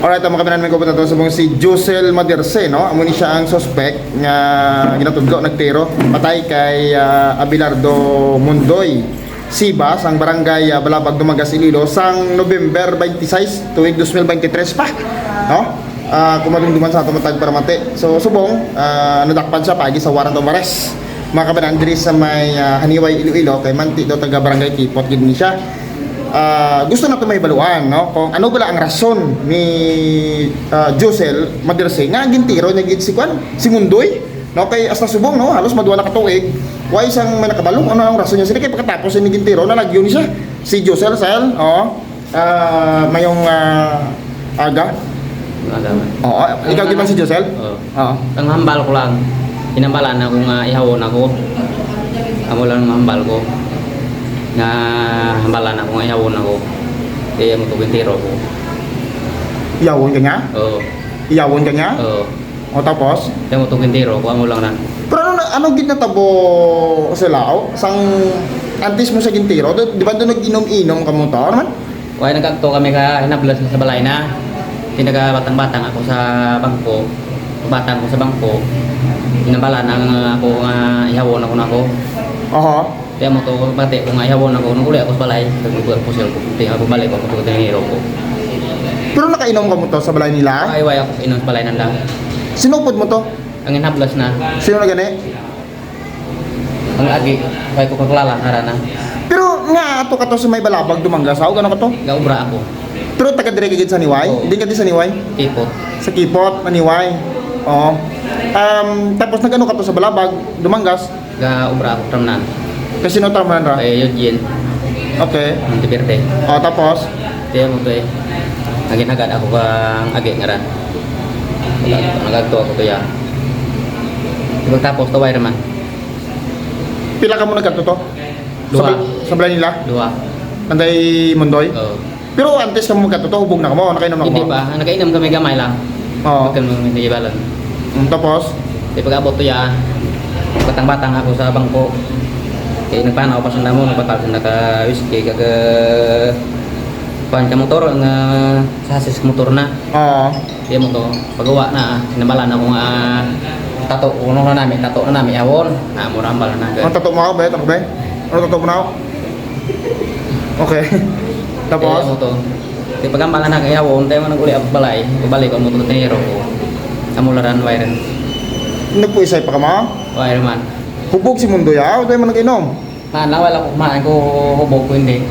Alright, ang mga kaminan may kupunta to sa mong si Josel Madirse, no? Amo ni siya ang suspect nga ginatudlo nagtiro patay kay Abelardo Mundoy Sibas ang barangay Balabag, Dumagas, Iloilo sang November 26 tuig 2023 pa, no? Kumadungduman sa tumatag para mati. So subong nadakpan siya pagi sa warrant of arrest. Mga kabanan diri sa may Haniway, Iloilo kay manti daw taga barangay Tipot gid ni siya. Gusto na ito may baluan, no? Kung ano bala ang rason ni Josel Madirse nga gintiro niya gid si Mundoy, no? Kay hasta subong, no? Halos maduwa na katuig why isang may nakabalong ano ang rason niya sila kay pagkatapos ni gintiro na nagyon siya si Josel Sel, mayong aga. Oo, ikaw di man si Josel? Oo. Ang hambal ko lang, hinambalan ako nga ihawon ako. Amo lang hambal ko. Na hambalan ako nga ihawon ako. Kaya mo tubintiro ko. Iyawon ka niya? Oo. Iyawon ka niya? Oo. O tapos? Kaya mo tubintiro ko, amo lang na. Pero ano gid natabo sa lao? Sang antes mo sa gintiro, di ba doon nag-inom-inom ka mo to? Ano man? Kaya nagkakto kami ka hinablas sa balay na. Pinagabatang-batang ako sa bangko. Batang ko sa bangko. Hinambalan ako nga ihawon ako na ako. Oho. Kaya mo to pati kung ihawon ako nung uli ako sa balay. Nagbubuhat ko siya ko. Tingnan ko balik ako sa tiniro ko. Pero nakainom ka mo to sa balay nila? Ay ako inom sa balay nanda. Sinupod mo to? Ang hinablas na. Sino na gani? Ang agi, kaya ko kaklala harana. Pero nga ato ka to sa may Balabag, Dumangasaw, gano ka to? Gaubra ako. Pero taga dire ka gid sa Niway? Oo. Hindi ka di sa Niway? Tipot. Sa Kipot, Maniway. Oo. Tapos nagano ka to sa Balabag, Dumangas? Gaubra ako from nan. Kasi no tama ra. Kaya Eugene. Okay. Tiberte. O tapos Kaya mo to eh. Naginagad ako kang agi nga ran. Nagagto ako to ya. Tapos taway naman. pila ka mo nagkanto to? Duha. Sa balay nila? Dua. Anday Mundoy? Oo. Pero antes ka mo magkanto to, hubog na ka mo, nakainom na ka mo? Hindi pa. Nakainom kami gamay lang. Oo. Huwag kami hindi ibalan. Tapos? Di pag-abot to ya. Batang-batang ako sa bangko. Kaya nagpanaw pa sa namo, nagpatal sa naka-whiskey, kuhan ka motor, ang sasis motor na. Oo. Kaya mo to, pagawa na, sinabalan ako nga tato, uno na namin, tato na namin, awon. Murambal na. Ano tato mo ako, be? Ano be? Ano tato mo na ako? Okay. Tapos? Kaya mo to, kaya pagambalan na kaya awon, tayo mo nag-uli ako balay, ibalik ko mo to tiniro ko. Amularan, wiren. Nagpuisay pa ka mo? Wiren man. Hubog si Mundoy ah? O tayo mo nag-inom? Nawala ko kumain ko, hubog ko hindi.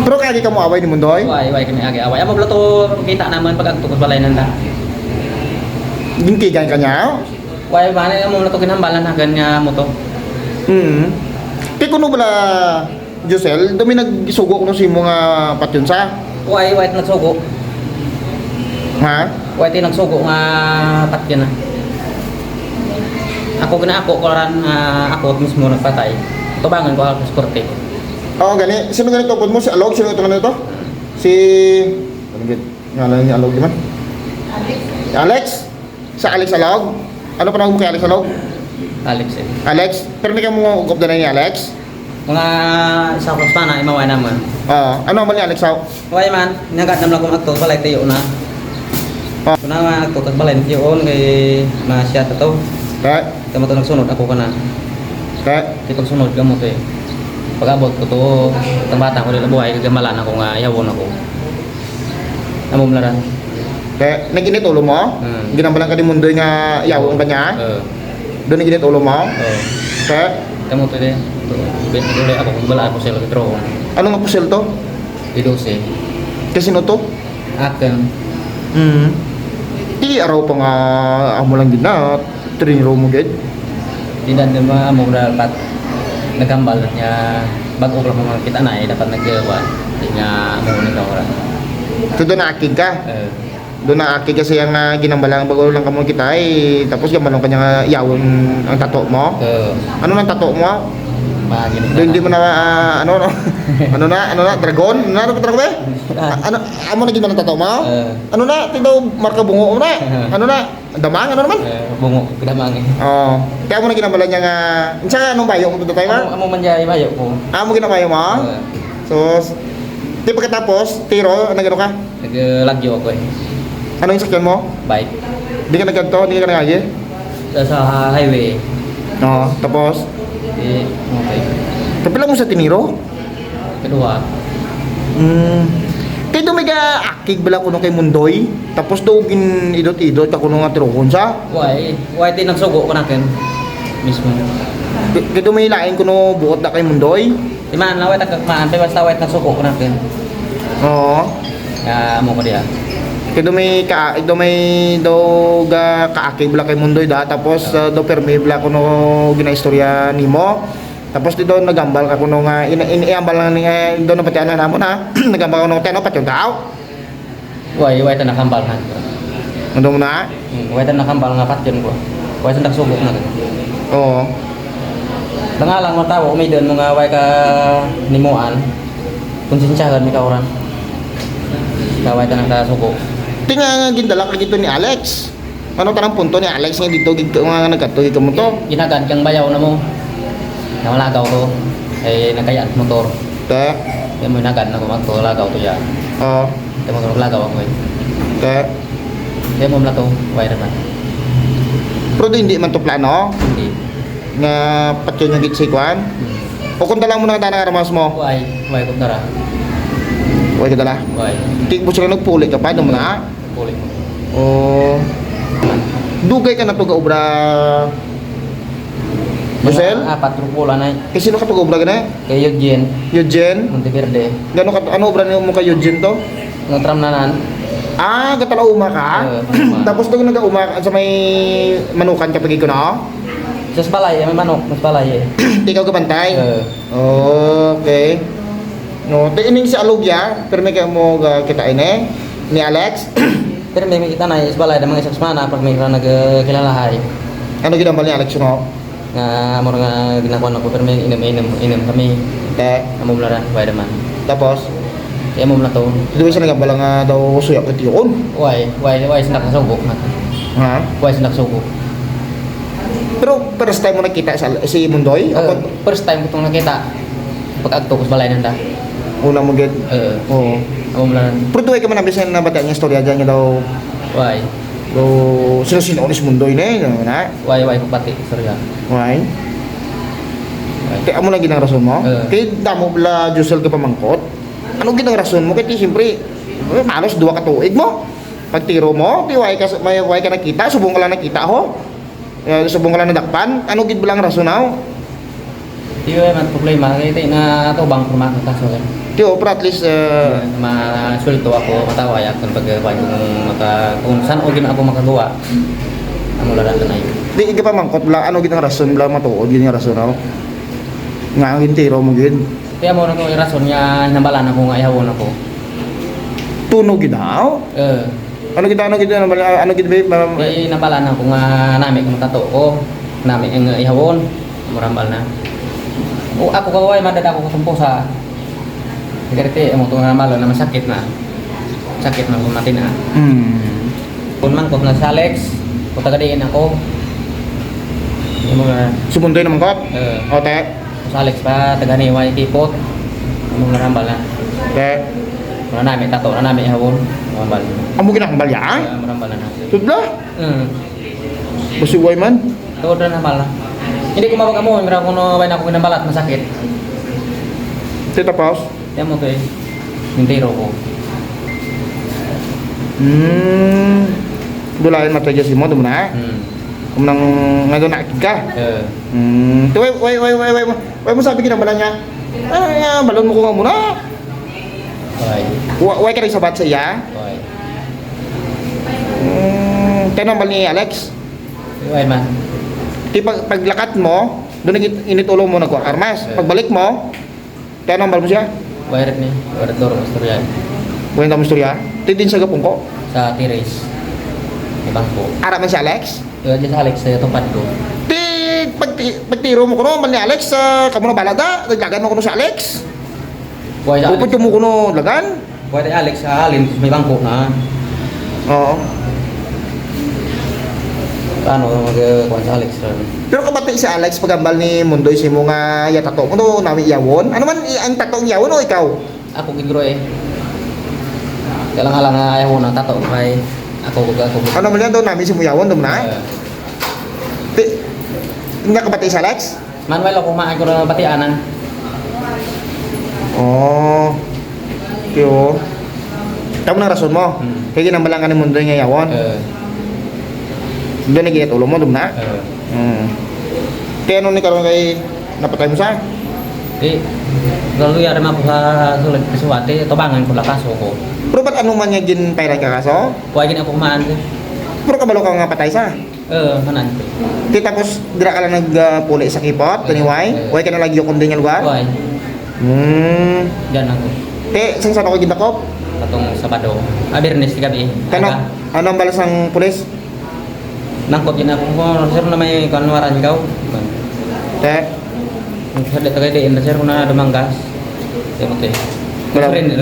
Pero kaya di ka mo away ni Mundoy? Way kami agi away. Amo to kita naman pag agtukos balay nanda. Gintigan ka niya? Way ba na mo na to kinambalan na ganya mo to. Kaya kuno bala, Josel, dami nagsugo kuno si mga patyon sa? Way nagsugo. Ha? Way nagsugo nga patyan na. Ako ran ako mismo nagpatay. Tubangan ko ako sa korte. Oo, gani. Sino ganito tungkol mo? Si Alog? Sino ito ganito? Si... Ano git? Ngalan niya Alog, di man? Alex. Sa Alex Alog? Ano panahon mo kay Alex Alog? Alex eh. Alex? Pero hindi ka mo ugop na ni Alex? Mga isa ko sana imaway naman. Oo. Ano naman ni Alex Alog? Way man, nagat naman akong agto balay tayo na. Kuna nga agto kag balay tayo kay masya to. Kaya? Tama to nagsunod ako kana. Kaya? Kitong sunod gamot eh. Pag-abot ko to, itong bata ko nila buhay, kagamalan ako nga, yawon ako. Namumlaran. Kaya? Naginit ulo mo? Ginambalan ka ni Mundoy nga yawon ka niya? Doon naginit ulo mo? Kaya? Tamo to din. Binigulay ako kung bala ako sila kitro. Ano nga pusel to? Didose. Kasi no to? Akin. Di araw pa nga amo lang din na triniro mo gid. Di na naman mo dapat nagambal niya bago ko lang kita na dapat naggawa. Di nga mo nito ora. So doon naakig ka? Doon naakig kasi ang ginambalang bago lang kamo kita tapos gambalong kanya nga yawon ang tato mo? Ano nang tato mo? Doon hindi mo na ano na dragon? Ano na dragon? Ano amo na ginawa ng tato mo? Ano na tindaw marka bungo mo na? Ano na damang ano naman? Bungo damang eh. Oh, kaya mo na ginambalan niya nga unsa anong bayo mo tayo ma? Amo man jay bayo ko. Amo ginabayo mo? So Di pagkatapos, tiro, ano gano'n ka? Naglagyo ako eh. Ano yung sakyan mo? Bike. Di ka nagkanto, di ka nagagi? Sa highway. Oo, tapos, Okay. kapila mo sa tiniro? Kedua. Kaya doon may ka-akig bala kuno kay Mundoy, tapos doon idot-idot ka kuno nga tirokon sa. Why tinagsugo ko nakin mismo. Kaya doon may lain kuno buot na kay Mundoy. Di man laway tagkakmaan, pero basta wait nagsugo ko nakin. Oo. Amo ko diha. Kaya doon may kaakig bala kay Mundoy da, tapos do permi bala kuno ginaistorya nimo. Tapos dito nagambal ka kuno nga iambal lang ni do na patianan namo na nagambal kuno teno pat yung tao. Why ta nakambal na. Ando mo na? Why ta nakambal nga patyon ko. Why ta nagsugo na. Oo. Nangalang mo tao may doon mga why ka nimuan. Konsensyahan mi ka oran. Kaway ta nagsugo. Tinga nga gindala ka dito ni Alex. Ano tanang punto ni Alex nga dito nga nagkatuig ka mo to? Ginagad kang bayaw na mo. Namalagaw ko. Ay nagkayat motor. Te. Kaya mo nagad na ko magtulagaw to ya. Oo. Kaya mo lagaw ako eh. Te. Kaya mo mla to. Why naman. Pero do hindi man to plano Hindi. nga patyon yung gitsikwan. O kung dala mo na nga ramas mo, Why ko tara. huwag ka dala. Why. Tik mo sila nagpuli ka pa, mo na. Kulit mo. O dugay ka na to ga obra. Marcel? Apat rupulan ay. Kay sino ka to ga obra gana? Kay Eugene. Eugene? Monteverde. Gano ka ano obra mo kay Eugene to? Ngatram nanan. Ah, gatala uma ka. Uma. Tapos doon nag-uma sa may manukan kapag ko na. Sa balay, may manok. Sa balay eh. Ikaw ka bantay. Okay. No, ining si Alugya, pero may mo kita ini ni Alex. Pero may kita na sa balay ng mga isang semana pag may nakakilalahay. Ano ginambal ni Alex no? Nga amo nga ginakuan ako pero may inom kami. Amo mlara why naman. Tapos Kaya mo na to. di ba siya nagambala nga daw suyak ito yun? Why sa nakasugo na. Ha? Why sa nakasugo. Pero first time mo nakita si Mundoy? First time ko itong nakita. Pag agto ko sa balay nanda. Una mo gid. Oo. Amo mlara. Pero tuway ka man nabisan na bata niya istorya dyan niya daw Why sino ni si Mundoy na? why ko pati sorry ha. Why? Kaya amo lang ginang rason mo? Kaya damo bala Josel ka pamangkot? Ano ginang rason mo? Kaya siyempre, malos duwa ka tuig mo. Pagtiro mo, di way ka nakita, subong ka lang nakita ho. Subong ka lang nadakpan. Ano gid balang rason aw? Di ba man problema kaya na to bang problema ka so. Tiyo, pero at least Masulto ako, mataway ako kung saan o ako makagawa. Amo lang na yun. di ka pamangkot bala ano ginang rason bala matuod gid nga rason aw. Nga ang gintiro mo gid. Kaya mo na ko rason niya hinambalan ako nga ihawon ako. Tunog gid aw. Ano gid ano gid ba? Kaya hinambalan ako nga nami kung tato ko. Nami ang ihawon. Murambal na. O ako kaway madada ako katumpo sa Garite amo tong malo na masakit na. Sakit man kung natin na. Kung man ko na sa Alex, kung tagadiin ako. Hindi mo na. Sumundoy naman kot. O te. Sa Alex pa taganiway kipot. Amo na rambal na. Te. Wala namin tato na namin ihawon. Rambal. Amo ginang balya? Rambal na. Tudla. Basi way man. Tuod na rambal na. Hindi ko mabag amo, mira ko no way na ako kinambalat masakit. Te tapos. Kaya mo to eh. Yung tiro ko. Dulayan matay si mo na. Kung nang nga nakikig ka. Tu way mo sabi kinambalan niya. Balon mo ko nga muna. Way ka rin sabat sa iya. Tinambal ni Alex. Way man. Di paglakat mo, doon initulo mo nagkuha karmas. Pagbalik mo, tinambal mo siya. Wired ni. Wired doro istorya. Buwan mo istorya. Tidin sa gapong ko. Sa T-Race. Ibang ko. Ara man si Alex. Yung dyan sa Alex sa tupad ko. Pagtiro mo kuno man ni Alex, kamo na balaga, naglagan mo kuno si Alex. Why sa Alex? Upod mo kuno lagan. Why sa Alex sa Alin may bangko na. Oo. Ano mag-kuhan sa Alex. Pero kabati si Alex pagambal ni Mundoy si mo nga yatato mo no nami iyawon. Ano man ang tatong iyawon o ikaw? ako gigro eh. Kailangan nga ayaw na tato kay ako. Ano mo yan daw namin si Muyawon daw na? Hindi ka batay sa Alex? Manuel ako kumain ko na batianan. Oh. Kyo. Tama ng rason mo. Kaya ginambalang ka ng mundo yung Yawon. Doon nagigit ulo mo daw na? Kaya ano ni karon kay napatay mo sa? Kalau ya ada mampu sulit sesuatu, tobangan ko lakas ko. Pero ba't ano man niya ginpairan ka kaso? Kuha gini ako kumaan ko. Pero kabalo ka nga patay sa? Kanan ko. Di tapos dira ka lang nagpuli sa kipot, taniway? Huwag ka na lagi yung kundi nga lugar? Kuha. Diyan ako. Saan saan ako ginakop? Katong Sabado. Abirnes di gabi. Ano ang balas ng pulis? Nangkot gini ako ko, sir na may kanwaran ikaw. Sa dito kay diin, sir ko na dumanggas. Sino to eh.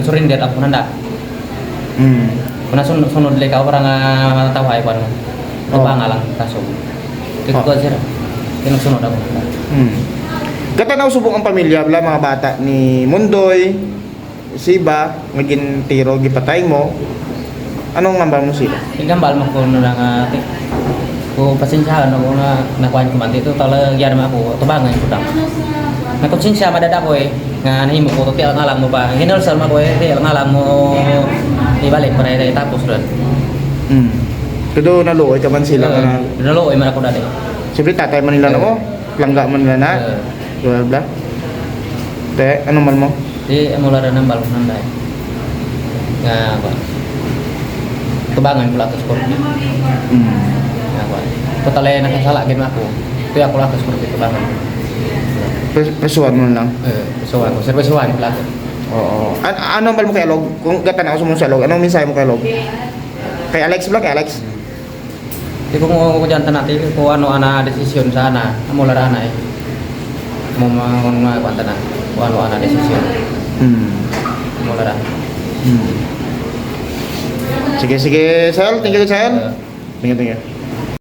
Surrender ako nanda. Kuna sunod lay ka para nga mataway ko ano. Tubanga lang kaso. Ito sir. Sunod ako. Gata na usubong ang pamilya bla mga bata ni Mundoy, Siba, maging tiro gipatay mo. Anong ngambal mo sila? Igambal mo ko na nga ko pasensyahan ako na nakuha ko man dito talaga gyud ako tubangan ko dang. Nakonsensya madada ko eh nga nahimo ko ti ang alam mo ba hinulsal mo ko eh ti ang alam mo ibalik para ito tapos ron. Pero naluoy ka man sila na naluoy man ako dati. siyempre tatay man nila na mo, langga man nila na. Bla bla. Te, ano man mo? Di mula rin ng balong ng dahil. Nga ba? Tubangan ko lang sa sport. Nga ba? Totalnya nakasalagin ako. Ito ako lang sa sport tubangan. Pesuan mo lang. Pesuan ko. Serpesuan ko lang. Oo. Ano bal mo kay Alog? Kung gatan ako sa Alog, anong mensahe mo kay Alog? Kay Alex ba? Kay Alex? Di ko mo dyan natin kung ano ana desisyon sana. Mula rin na eh. Kung mga kwanta na. Kung ano ana desisyon. Mula rin. Sige, Sel. Thank you, Sel. Thank you.